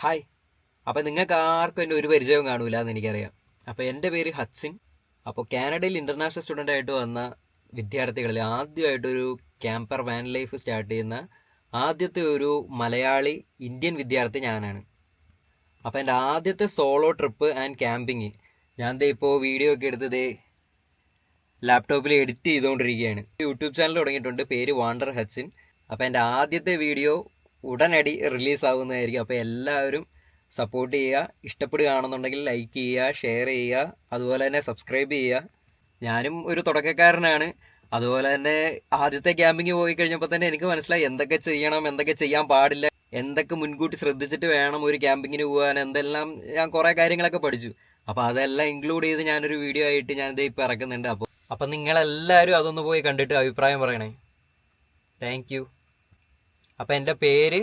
Hi. അപ്പോൾ നിങ്ങൾക്ക് ആർക്കും എൻ്റെ ഒരു പരിചയവും കാണൂല എന്ന് എനിക്കറിയാം. അപ്പോൾ എൻ്റെ പേര് ഹച്ചിൻ. അപ്പോൾ കാനഡയിൽ ഇൻ്റർനാഷണൽ സ്റ്റുഡൻ്റ് ആയിട്ട് വന്ന വിദ്യാർത്ഥികളിൽ ആദ്യമായിട്ടൊരു ക്യാമ്പർ വാൻ ലൈഫ് സ്റ്റാർട്ട് ചെയ്യുന്ന ആദ്യത്തെ ഒരു മലയാളി ഇന്ത്യൻ വിദ്യാർത്ഥി ഞാനാണ്. അപ്പോൾ എൻ്റെ ആദ്യത്തെ സോളോ ട്രിപ്പ് ആൻഡ് ക്യാമ്പിങ് ഞാൻ ദേ ഇപ്പോൾ വീഡിയോ ഒക്കെ എടുത്ത് ലാപ്ടോപ്പിൽ എഡിറ്റ് ചെയ്തുകൊണ്ടിരിക്കുകയാണ്. യൂട്യൂബ് ചാനൽ തുടങ്ങിയിട്ടുണ്ട്, പേര് വാണ്ടർ ഹച്ചിൻ. അപ്പോൾ എൻ്റെ ആദ്യത്തെ വീഡിയോ ഉടനടി റിലീസാവുന്നതായിരിക്കും. അപ്പോൾ എല്ലാവരും സപ്പോർട്ട് ചെയ്യുക. ഇഷ്ടപ്പെടുകയാണെന്നുണ്ടെങ്കിൽ ലൈക്ക് ചെയ്യുക, ഷെയർ ചെയ്യുക, അതുപോലെ തന്നെ സബ്സ്ക്രൈബ് ചെയ്യുക. ഞാനും ഒരു തുടക്കക്കാരനാണ്. അതുപോലെ തന്നെ ആദ്യത്തെ ക്യാമ്പിങ് പോയി കഴിഞ്ഞപ്പോൾ തന്നെ എനിക്ക് മനസ്സിലായി എന്തൊക്കെ ചെയ്യണം, എന്തൊക്കെ ചെയ്യാൻ പാടില്ല, എന്തൊക്കെ മുൻകൂട്ടി ശ്രദ്ധിച്ചിട്ട് വേണം ഒരു ക്യാമ്പിങ്ങിന് പോകാൻ, എന്തെല്ലാം ഞാൻ കുറേ കാര്യങ്ങളൊക്കെ പഠിച്ചു. അപ്പോൾ അതെല്ലാം ഇൻക്ലൂഡ് ചെയ്ത് ഞാനൊരു വീഡിയോ ആയിട്ട് ഞാനിത് ഇപ്പോൾ ഇറക്കുന്നുണ്ട്. അപ്പം നിങ്ങളെല്ലാവരും അതൊന്ന് പോയി കണ്ടിട്ട് അഭിപ്രായം പറയണേ. Thank you. അപ്പം എൻ്റെ പേര്